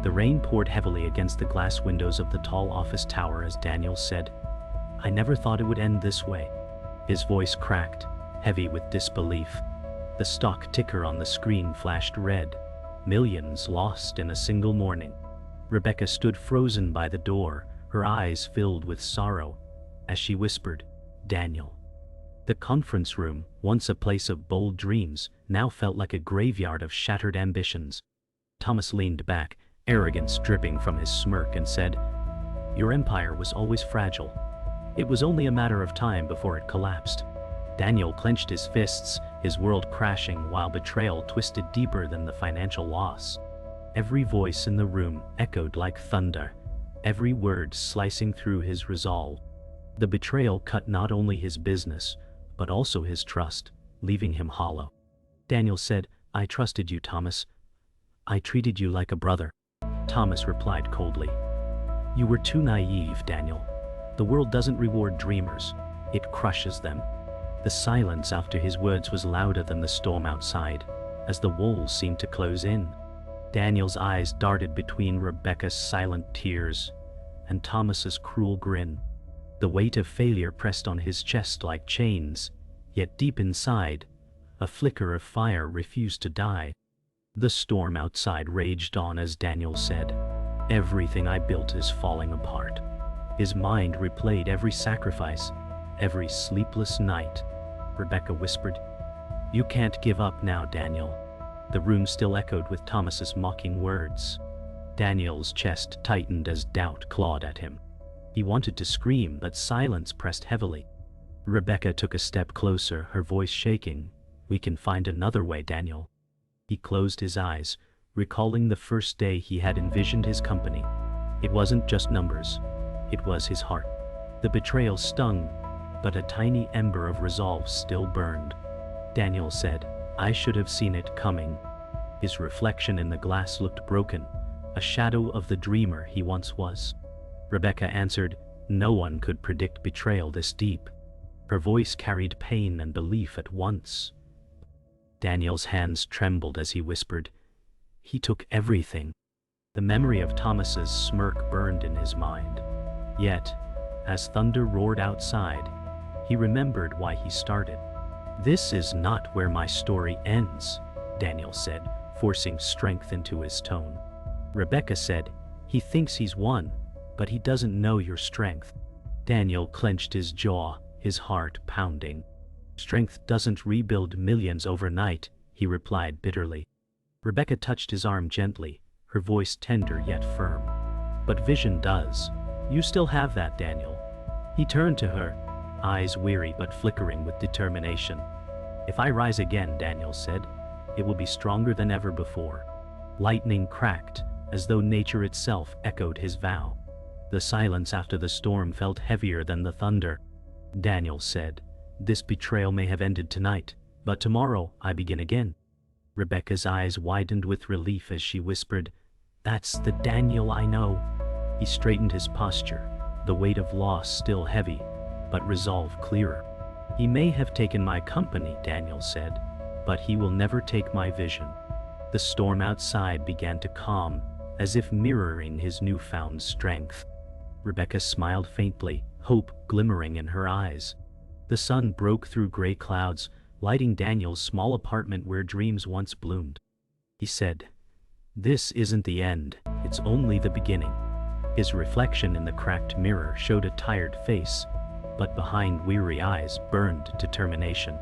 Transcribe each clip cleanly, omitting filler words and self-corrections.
The rain poured heavily against the glass windows of the tall office tower as Daniel said, "I never thought it would end this way." His voice cracked, heavy with disbelief. The stock ticker on the screen flashed red. Millions lost in a single morning. Rebecca stood frozen by the door, her eyes filled with sorrow, as she whispered, "Daniel." The conference room, once a place of bold dreams, now felt like a graveyard of shattered ambitions. Thomas leaned back, arrogance dripping from his smirk, and said, "Your empire was always fragile. It was only a matter of time before it collapsed." Daniel clenched his fists, his world crashing while betrayal twisted deeper than the financial loss. Every voice in the room echoed like thunder, every word slicing through his resolve. The betrayal cut not only his business, but also his trust, leaving him hollow. Daniel said, "I trusted you, Thomas. I treated you like a brother." Thomas replied coldly, "You were too naive, Daniel. The world doesn't reward dreamers, it crushes them." The silence after his words was louder than the storm outside, as the walls seemed to close in. Daniel's eyes darted between Rebecca's silent tears and Thomas's cruel grin. The weight of failure pressed on his chest like chains, yet deep inside, a flicker of fire refused to die. The storm outside raged on as Daniel said, "Everything I built is falling apart." His mind replayed every sacrifice, every sleepless night. Rebecca whispered, "You can't give up now, Daniel." The room still echoed with Thomas's mocking words. Daniel's chest tightened as doubt clawed at him. He wanted to scream, but silence pressed heavily. Rebecca took a step closer, her voice shaking. "We can find another way, Daniel." He closed his eyes, recalling the first day he had envisioned his company. It wasn't just numbers, it was his heart. The betrayal stung, but a tiny ember of resolve still burned. Daniel said, "I should have seen it coming." His reflection in the glass looked broken, a shadow of the dreamer he once was. Rebecca answered, "No one could predict betrayal this deep." Her voice carried pain and belief at once. Daniel's hands trembled as he whispered, "He took everything." The memory of Thomas's smirk burned in his mind. Yet, as thunder roared outside, he remembered why he started. "This is not where my story ends," Daniel said, forcing strength into his tone. Rebecca said, "He thinks he's won, but he doesn't know your strength." Daniel clenched his jaw, his heart pounding. "Strength doesn't rebuild millions overnight," he replied bitterly. Rebecca touched his arm gently, her voice tender yet firm. "But vision does. You still have that, Daniel." He turned to her, eyes weary but flickering with determination. "If I rise again," Daniel said, "it will be stronger than ever before." Lightning cracked, as though nature itself echoed his vow. The silence after the storm felt heavier than the thunder. Daniel said, "This betrayal may have ended tonight, but tomorrow I begin again." Rebecca's eyes widened with relief as she whispered, "That's the Daniel I know." He straightened his posture, the weight of loss still heavy, but resolve clearer. "He may have taken my company," Daniel said, "but he will never take my vision." The storm outside began to calm, as if mirroring his newfound strength. Rebecca smiled faintly, hope glimmering in her eyes. The sun broke through gray clouds, lighting Daniel's small apartment where dreams once bloomed. He said, "This isn't the end, it's only the beginning." His reflection in the cracked mirror showed a tired face, but behind weary eyes burned determination.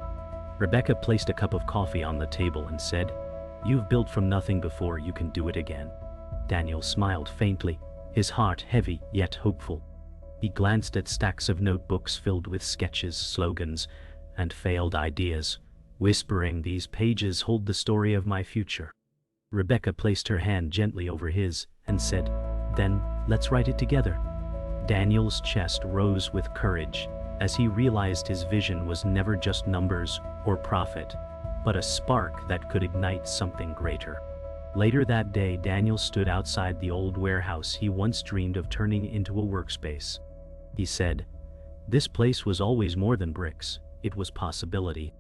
Rebecca placed a cup of coffee on the table and said, "You've built from nothing before, you can do it again." Daniel smiled faintly, his heart heavy yet hopeful. He glanced at stacks of notebooks filled with sketches, slogans, and failed ideas, whispering, "These pages hold the story of my future." Rebecca placed her hand gently over his and said, "Then, let's write it together." Daniel's chest rose with courage as he realized his vision was never just numbers or profit, but a spark that could ignite something greater. Later that day, Daniel stood outside the old warehouse he once dreamed of turning into a workspace. He said, "This place was always more than bricks, it was possibility."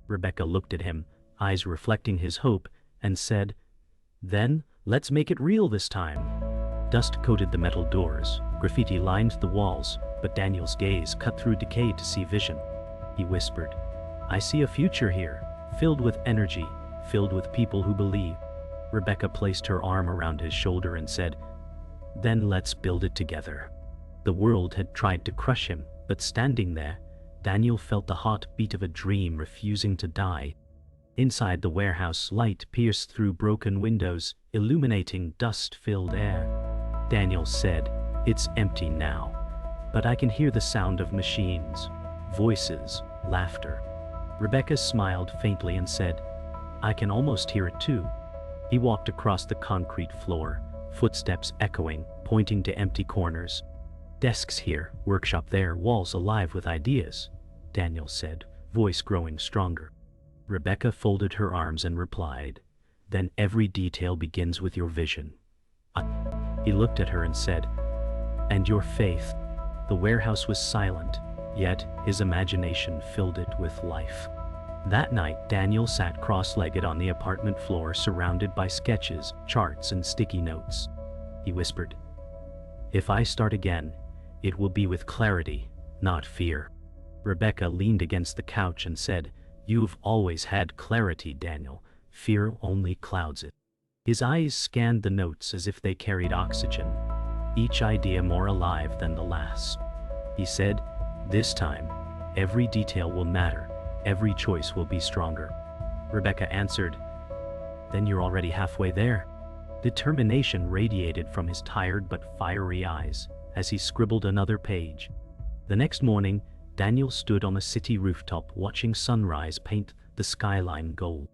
Rebecca looked at him, eyes reflecting his hope, and said, "Then, Let's make it real this time. Dust coated the metal doors, graffiti lined the walls, but Daniel's gaze cut through decay to see vision. He whispered, "I see a future here, filled with energy, filled with people who believe." Rebecca placed her arm around his shoulder and said, "Then let's build it together." The world had tried to crush him, but standing there, Daniel felt the heartbeat of a dream refusing to die. Inside the warehouse, light pierced through broken windows, illuminating dust-filled air. Daniel said, "It's empty now, but I can hear the sound of machines, voices, laughter." Rebecca smiled faintly and said, "I can almost hear it too." He walked across the concrete floor, footsteps echoing, pointing to empty corners. "Desks here, workshop there, walls alive with ideas," Daniel said, voice growing stronger. Rebecca folded her arms and replied, "Then every detail begins with your vision." He looked at her and said, "And your faith." The warehouse was silent, yet his imagination filled it with life. That night, Daniel sat cross-legged on the apartment floor, surrounded by sketches, charts, and sticky notes. He whispered, "If I start again, it will be with clarity, not fear." Rebecca leaned against the couch and said, "You've always had clarity, Daniel. Fear only clouds it." His eyes scanned the notes as if they carried oxygen, each idea more alive than the last. He said, "This time, every detail will matter. Every choice will be stronger." Rebecca answered, "Then you're already halfway there." Determination radiated from his tired but fiery eyes as he scribbled another page. The next morning, Daniel stood on a city rooftop watching sunrise paint the skyline gold.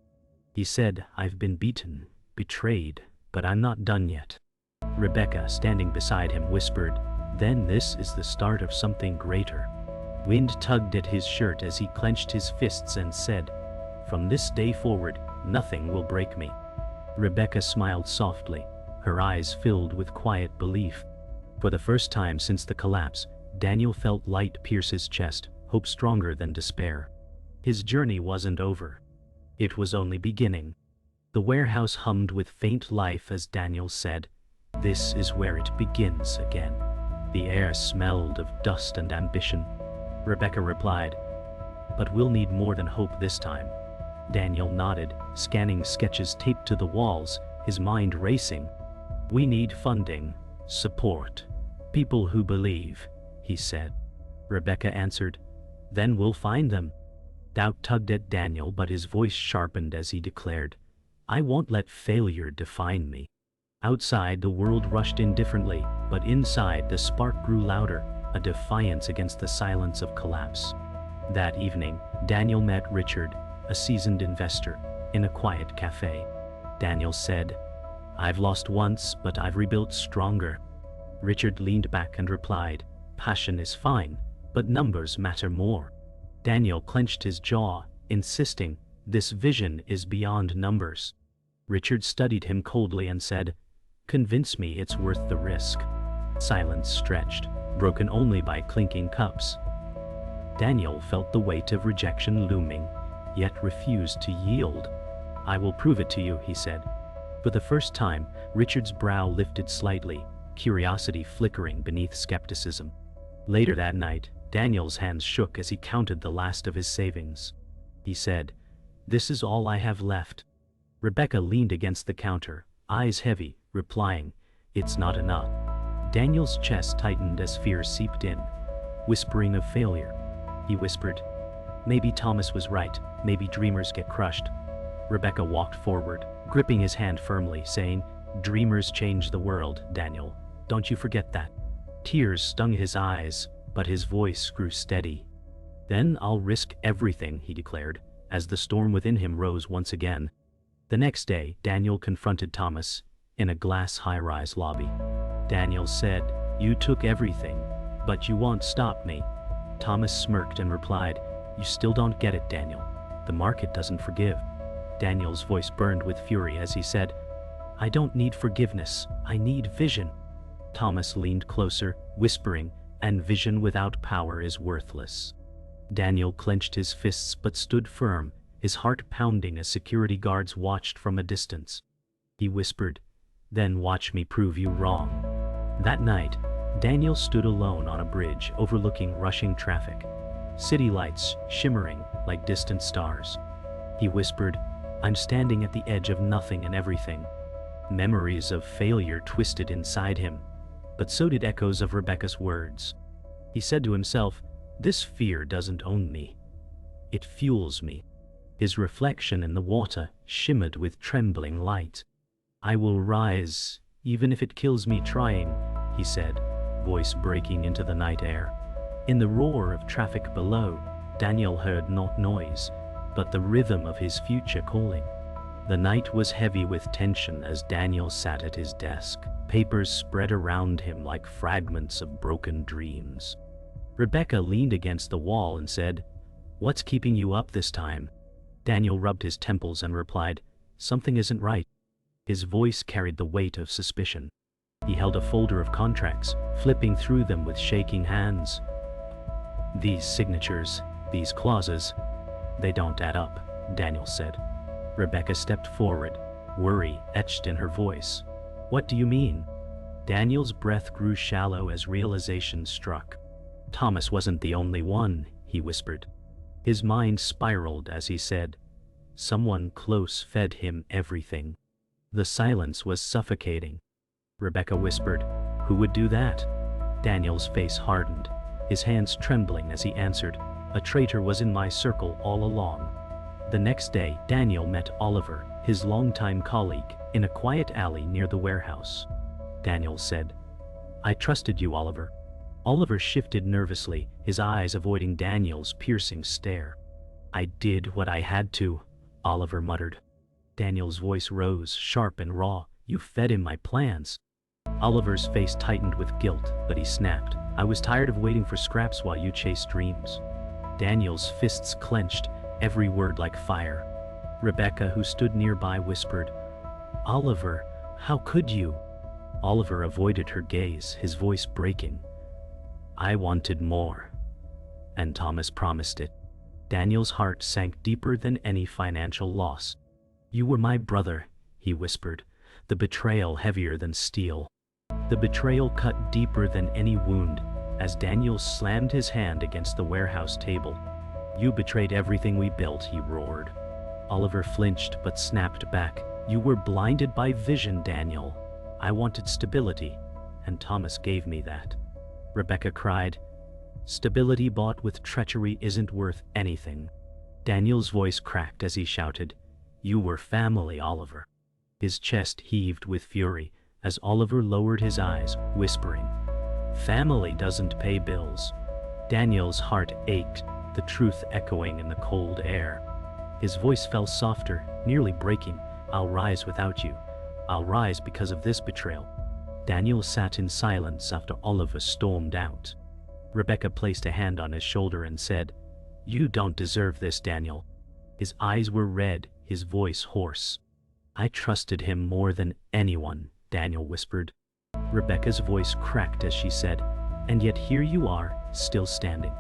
He said, "I've been beaten, betrayed, but I'm not done yet." Rebecca, standing beside him, whispered, "Then this is the start of something greater." Wind tugged at his shirt as he clenched his fists and said, "From this day forward, nothing will break me." Rebecca smiled softly, her eyes filled with quiet belief. For the first time since the collapse, Daniel felt light pierce his chest, hope stronger than despair. His journey wasn't over. It was only beginning. The warehouse hummed with faint life as Daniel said, "This is where it begins again." The air smelled of dust and ambition. Rebecca replied, "But we'll need more than hope this time." Daniel nodded, scanning sketches taped to the walls, his mind racing. "We need funding, support, people who believe," he said. Rebecca answered, "Then we'll find them." Doubt tugged at Daniel, but his voice sharpened as he declared, "I won't let failure define me." Outside, the world rushed in differently, but inside, the spark grew louder, a defiance against the silence of collapse. That evening, Daniel met Richard, a seasoned investor, in a quiet cafe. Daniel said, "I've lost once, but I've rebuilt stronger." Richard leaned back and replied, "Passion is fine, but numbers matter more." Daniel clenched his jaw, insisting, "This vision is beyond numbers." Richard studied him coldly and said, "Convince me it's worth the risk." Silence stretched, broken only by clinking cups. Daniel felt the weight of rejection looming, yet refused to yield. "I will prove it to you," he said. For the first time, Richard's brow lifted slightly, curiosity flickering beneath skepticism. Later that night, Daniel's hands shook as he counted the last of his savings. He said, "This is all I have left." Rebecca leaned against the counter, eyes heavy, replying, "It's not enough." Daniel's chest tightened as fear seeped in, whispering of failure. He whispered, "Maybe Thomas was right, maybe dreamers get crushed." Rebecca walked forward, gripping his hand firmly, saying, "Dreamers change the world, Daniel. Don't you forget that." Tears stung his eyes, but his voice grew steady. "Then I'll risk everything," he declared, as the storm within him rose once again. The next day, Daniel confronted Thomas in a glass high-rise lobby. Daniel said, "You took everything, but you won't stop me." Thomas smirked and replied, "You still don't get it, Daniel. The market doesn't forgive." Daniel's voice burned with fury as he said, "I don't need forgiveness, I need vision." Thomas leaned closer, whispering, "And vision without power is worthless." Daniel clenched his fists but stood firm, his heart pounding as security guards watched from a distance. He whispered, Then watch me prove you wrong. That night, Daniel stood alone on a bridge overlooking rushing traffic, city lights shimmering like distant stars. He whispered, "I'm standing at the edge of nothing and everything." Memories of failure twisted inside him, but so did echoes of Rebecca's words. He said to himself, "This fear doesn't own me. It fuels me." His reflection in the water shimmered with trembling light. "I will rise, even if it kills me trying," he said, voice breaking into the night air. In the roar of traffic below, Daniel heard not noise, but the rhythm of his future calling. The night was heavy with tension as Daniel sat at his desk, papers spread around him like fragments of broken dreams. Rebecca leaned against the wall and said, "What's keeping you up this time?" Daniel rubbed his temples and replied, "Something isn't right." His voice carried the weight of suspicion. He held a folder of contracts, flipping through them with shaking hands. "These signatures, these clauses, they don't add up," Daniel said. Rebecca stepped forward, worry etched in her voice. "What do you mean?" Daniel's breath grew shallow as realization struck. "Thomas wasn't the only one," he whispered. His mind spiraled as he said, "Someone close fed him everything." The silence was suffocating. Rebecca whispered, "Who would do that?" Daniel's face hardened, his hands trembling as he answered, "A traitor was in my circle all along." The next day, Daniel met Oliver, his longtime colleague, in a quiet alley near the warehouse. Daniel said, "I trusted you, Oliver." Oliver shifted nervously, his eyes avoiding Daniel's piercing stare. "I did what I had to," Oliver muttered. Daniel's voice rose, sharp and raw. "You fed him my plans." Oliver's face tightened with guilt, but he snapped, "I was tired of waiting for scraps while you chased dreams." Daniel's fists clenched, every word like fire. Rebecca, who stood nearby, whispered, "Oliver, how could you?" Oliver avoided her gaze, his voice breaking. "I wanted more. And Thomas promised it." Daniel's heart sank deeper than any financial loss. "You were my brother," he whispered, the betrayal heavier than steel. The betrayal cut deeper than any wound, as Daniel slammed his hand against the warehouse table. "You betrayed everything we built," he roared. Oliver flinched but snapped back, "You were blinded by vision, Daniel. I wanted stability, and Thomas gave me that." Rebecca cried, "Stability bought with treachery isn't worth anything." Daniel's voice cracked as he shouted, "You were family, Oliver." His chest heaved with fury as Oliver lowered his eyes, whispering, "Family doesn't pay bills." Daniel's heart ached, the truth echoing in the cold air. His voice fell softer, nearly breaking, "I'll rise without you. I'll rise because of this betrayal." Daniel sat in silence after Oliver stormed out. Rebecca placed a hand on his shoulder and said, "You don't deserve this, Daniel." His eyes were red, his voice hoarse. "I trusted him more than anyone," Daniel whispered. Rebecca's voice cracked as she said, "And yet here you are, still standing."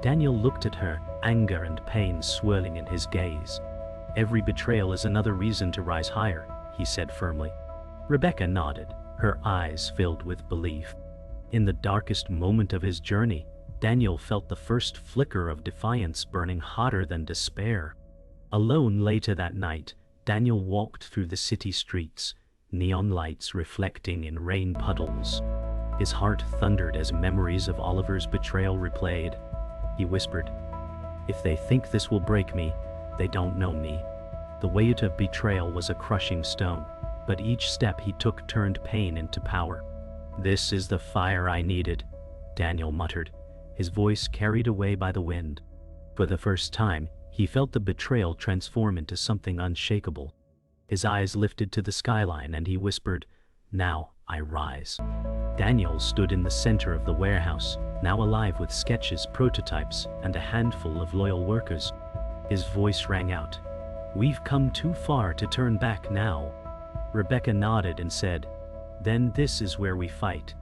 Daniel looked at her, anger and pain swirling in his gaze. "Every betrayal is another reason to rise higher," he said firmly. Rebecca nodded, her eyes filled with belief. In the darkest moment of his journey, Daniel felt the first flicker of defiance burning hotter than despair. Alone later that night, Daniel walked through the city streets, neon lights reflecting in rain puddles. His heart thundered as memories of Oliver's betrayal replayed. He whispered, "If they think this will break me, they don't know me." The weight of betrayal was a crushing stone, but each step he took turned pain into power. "This is the fire I needed," Daniel muttered, his voice carried away by the wind. For the first time, he felt the betrayal transform into something unshakable. His eyes lifted to the skyline and he whispered, "Now I rise." Daniel stood in the center of the warehouse, now alive with sketches, prototypes, and a handful of loyal workers. His voice rang out, "We've come too far to turn back now." Rebecca nodded and said, "Then this is where we fight."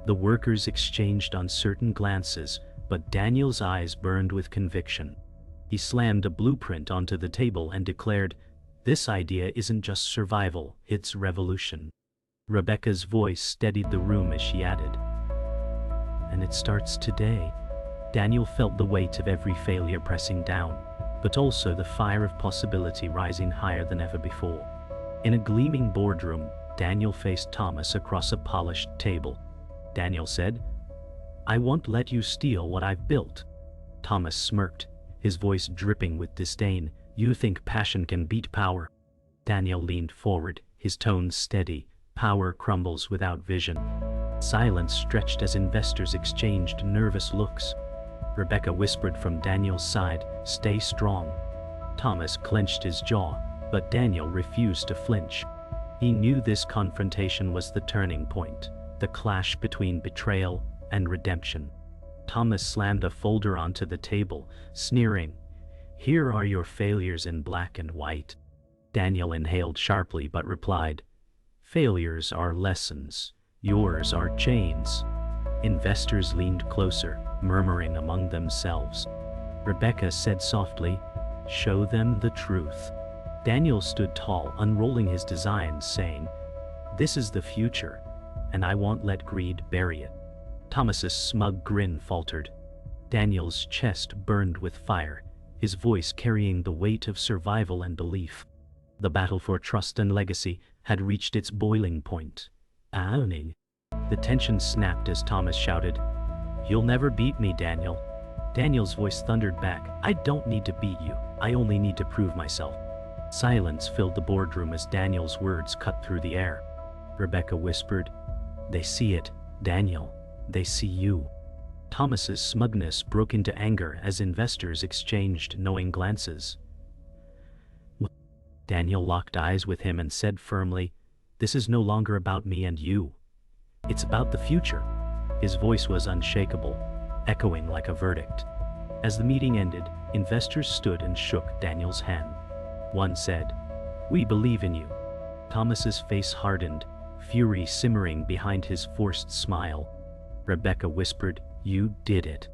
The workers exchanged uncertain glances, but Daniel's eyes burned with conviction. He slammed a blueprint onto the table and declared, "This idea isn't just survival, it's revolution." Rebecca's voice steadied the room as she added, "And it starts today." Daniel felt the weight of every failure pressing down, but also the fire of possibility rising higher than ever before. In a gleaming boardroom, Daniel faced Thomas across a polished table. Daniel said, "I won't let you steal what I've built." Thomas smirked, his voice dripping with disdain. "You think passion can beat power?" Daniel leaned forward, his tone steady. "Power crumbles without vision." Silence stretched as investors exchanged nervous looks. Rebecca whispered from Daniel's side, "Stay strong." Thomas clenched his jaw, but Daniel refused to flinch. He knew this confrontation was the turning point, the clash between betrayal and redemption. Thomas slammed a folder onto the table, sneering, "Here are your failures in black and white." Daniel inhaled sharply but replied, "Failures are lessons. Yours are chains." Investors leaned closer, murmuring among themselves. Rebecca said softly, "Show them the truth." Daniel stood tall, unrolling his designs, saying, "This is the future, and I won't let greed bury it." Thomas's smug grin faltered. Daniel's chest burned with fire, his voice carrying the weight of survival and belief. The battle for trust and legacy had reached its boiling point. "Owning." The tension snapped as Thomas shouted, "You'll never beat me, Daniel." Daniel's voice thundered back, "I don't need to beat you, I only need to prove myself." Silence filled the boardroom as Daniel's words cut through the air. Rebecca whispered, "They see it, Daniel. They see you." Thomas's smugness broke into anger as investors exchanged knowing glances. Daniel locked eyes with him and said firmly, "This is no longer about me and you. It's about the future." His voice was unshakable, echoing like a verdict. As the meeting ended, investors stood and shook Daniel's hand. One said, "We believe in you." Thomas's face hardened, fury simmering behind his forced smile. Rebecca whispered, "You did it."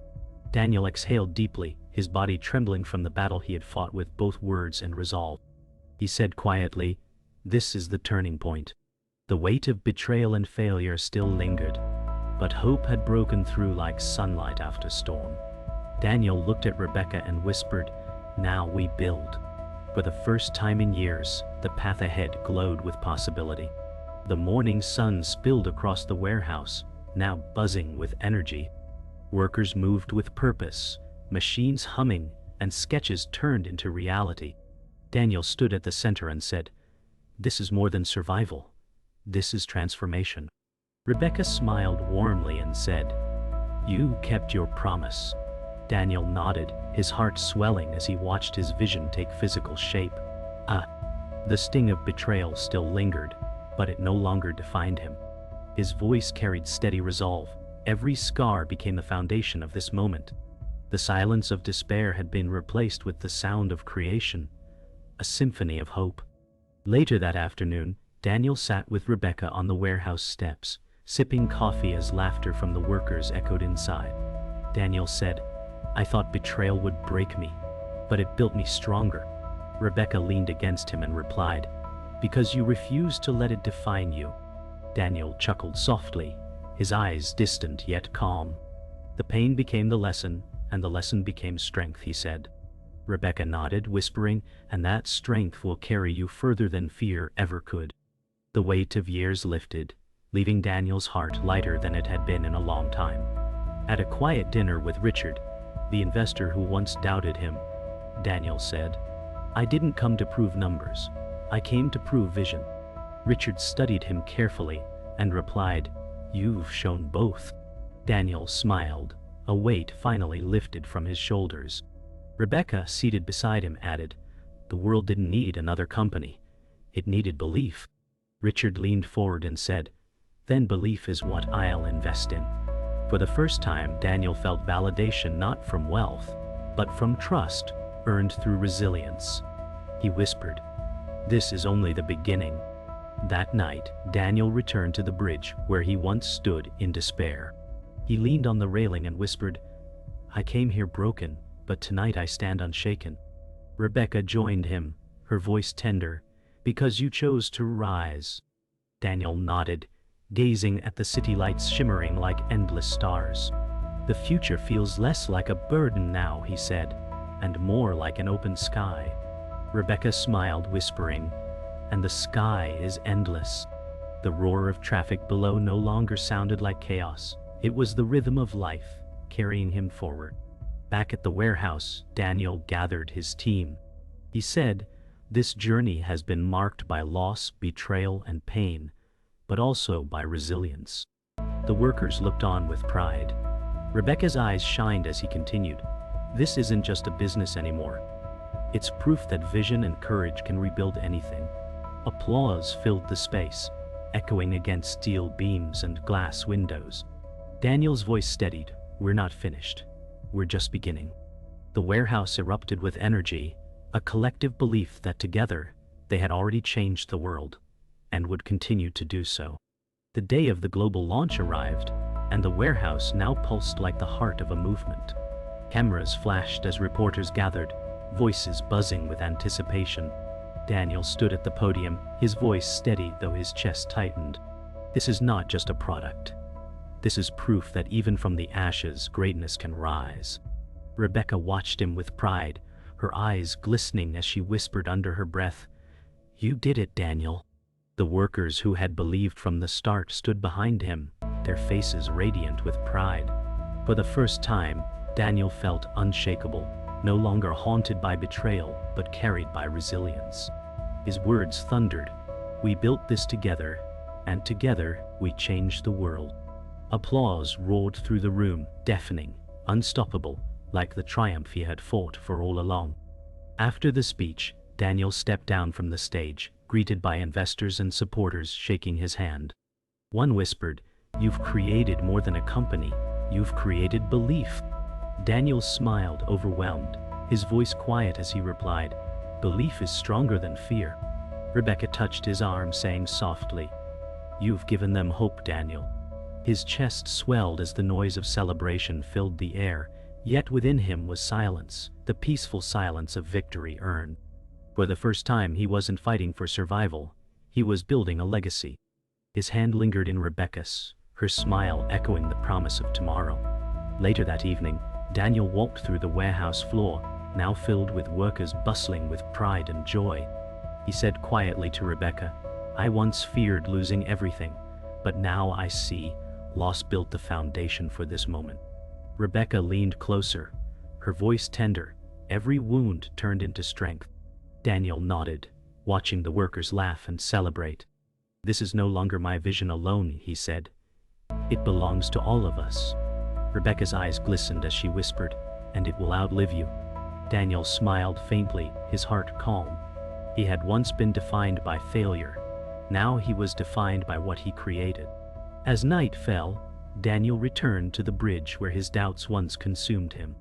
Daniel exhaled deeply, his body trembling from the battle he had fought with both words and resolve. He said quietly, "This is the turning point." The weight of betrayal and failure still lingered, but hope had broken through like sunlight after storm. Daniel looked at Rebecca and whispered, "Now we build." For the first time in years, the path ahead glowed with possibility. The morning sun spilled across the warehouse, now buzzing with energy. Workers moved with purpose, machines humming, and sketches turned into reality. Daniel stood at the center and said, "This is more than survival. This is transformation." Rebecca smiled warmly and said, "You kept your promise." Daniel nodded, his heart swelling as he watched his vision take physical shape. The sting of betrayal still lingered, but it no longer defined him. His voice carried steady resolve. Every scar became the foundation of this moment. The silence of despair had been replaced with the sound of creation, a symphony of hope. Later that afternoon, Daniel sat with Rebecca on the warehouse steps, sipping coffee as laughter from the workers echoed inside. Daniel said, "I thought betrayal would break me, but it built me stronger." Rebecca leaned against him and replied, "Because you refused to let it define you." Daniel chuckled softly, his eyes distant yet calm. "The pain became the lesson, and the lesson became strength," he said. Rebecca nodded, whispering, "And that strength will carry you further than fear ever could." The weight of years lifted, leaving Daniel's heart lighter than it had been in a long time. At a quiet dinner with Richard, the investor who once doubted him, Daniel said, "I didn't come to prove numbers. I came to prove vision." Richard studied him carefully and replied, "You've shown both." Daniel smiled, a weight finally lifted from his shoulders. Rebecca, seated beside him, added, "The world didn't need another company. It needed belief." Richard leaned forward and said, "Then belief is what I'll invest in." For the first time, Daniel felt validation not from wealth, but from trust, earned through resilience. He whispered, "This is only the beginning." That night, Daniel returned to the bridge where he once stood in despair. He leaned on the railing and whispered, "I came here broken, but tonight I stand unshaken." Rebecca joined him, her voice tender, "Because you chose to rise." Daniel nodded, gazing at the city lights shimmering like endless stars. The future feels less like a burden now, he said, and more like an open sky. Rebecca smiled, whispering, and the sky is endless. The roar of traffic below no longer sounded like chaos. It was the rhythm of life, carrying him forward. Back at the warehouse, Daniel gathered his team. He said, "This journey has been marked by loss, betrayal, and pain, but also by resilience." The workers looked on with pride. Rebecca's eyes shined as he continued, "This isn't just a business anymore. It's proof that vision and courage can rebuild anything." Applause filled the space, echoing against steel beams and glass windows. Daniel's voice steadied, "We're not finished. We're just beginning." The warehouse erupted with energy, a collective belief that together, they had already changed the world, and would continue to do so. The day of the global launch arrived, and the warehouse now pulsed like the heart of a movement. Cameras flashed as reporters gathered, voices buzzing with anticipation. Daniel stood at the podium, his voice steady though his chest tightened. "This is not just a product. This is proof that even from the ashes, greatness can rise." Rebecca watched him with pride, her eyes glistening as she whispered under her breath, "You did it, Daniel." The workers who had believed from the start stood behind him, their faces radiant with pride. For the first time, Daniel felt unshakable, no longer haunted by betrayal, but carried by resilience. His words thundered, "We built this together, and together we changed the world." Applause roared through the room, deafening, unstoppable, like the triumph he had fought for all along. After the speech, Daniel stepped down from the stage, greeted by investors and supporters shaking his hand. One whispered, "You've created more than a company, you've created belief." Daniel smiled, overwhelmed, his voice quiet as he replied, "Belief is stronger than fear." Rebecca touched his arm, saying softly, "You've given them hope, Daniel." His chest swelled as the noise of celebration filled the air, yet within him was silence, the peaceful silence of victory earned. For the first time he wasn't fighting for survival, he was building a legacy. His hand lingered in Rebecca's, her smile echoing the promise of tomorrow. Later that evening, Daniel walked through the warehouse floor, now filled with workers bustling with pride and joy. He said quietly to Rebecca, "I once feared losing everything, but now I see loss built the foundation for this moment." Rebecca leaned closer, her voice tender, every wound turned into strength. Daniel nodded, watching the workers laugh and celebrate. "This is no longer my vision alone," he said. "It belongs to all of us." Rebecca's eyes glistened as she whispered, "And it will outlive you." Daniel smiled faintly, his heart calm. He had once been defined by failure. Now he was defined by what he created. As night fell, Daniel returned to the bridge where his doubts once consumed him.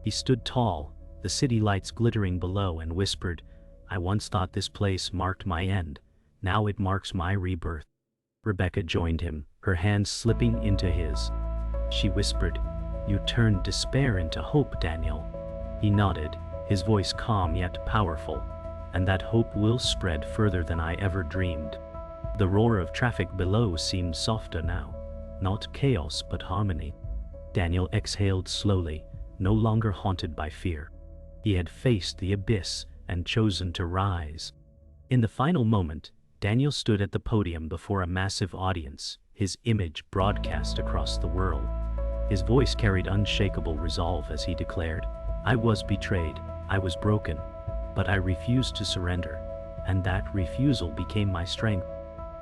He stood tall, the city lights glittering below, and whispered, "I once thought this place marked my end. Now it marks my rebirth." Rebecca joined him, her hands slipping into his. She whispered, "You turned despair into hope, Daniel." He nodded, his voice calm yet powerful, "And that hope will spread further than I ever dreamed." The roar of traffic below seemed softer now, not chaos but harmony. Daniel exhaled slowly, no longer haunted by fear. He had faced the abyss and chosen to rise. In the final moment, Daniel stood at the podium before a massive audience, his image broadcast across the world. His voice carried unshakable resolve as he declared, "I was betrayed, I was broken, but I refused to surrender, and that refusal became my strength."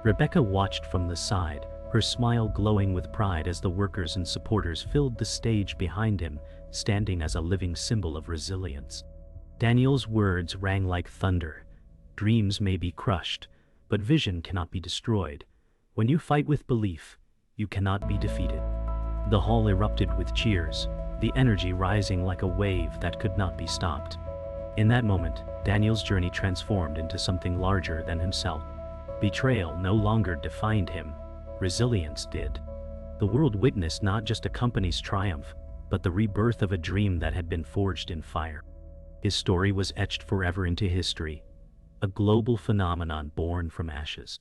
Rebecca watched from the side, her smile glowing with pride as the workers and supporters filled the stage behind him, standing as a living symbol of resilience. Daniel's words rang like thunder. Dreams may be crushed, but vision cannot be destroyed. When you fight with belief, you cannot be defeated. The hall erupted with cheers, the energy rising like a wave that could not be stopped. In that moment, Daniel's journey transformed into something larger than himself. Betrayal no longer defined him, resilience did. The world witnessed not just a company's triumph, but the rebirth of a dream that had been forged in fire. His story was etched forever into history, a global phenomenon born from ashes.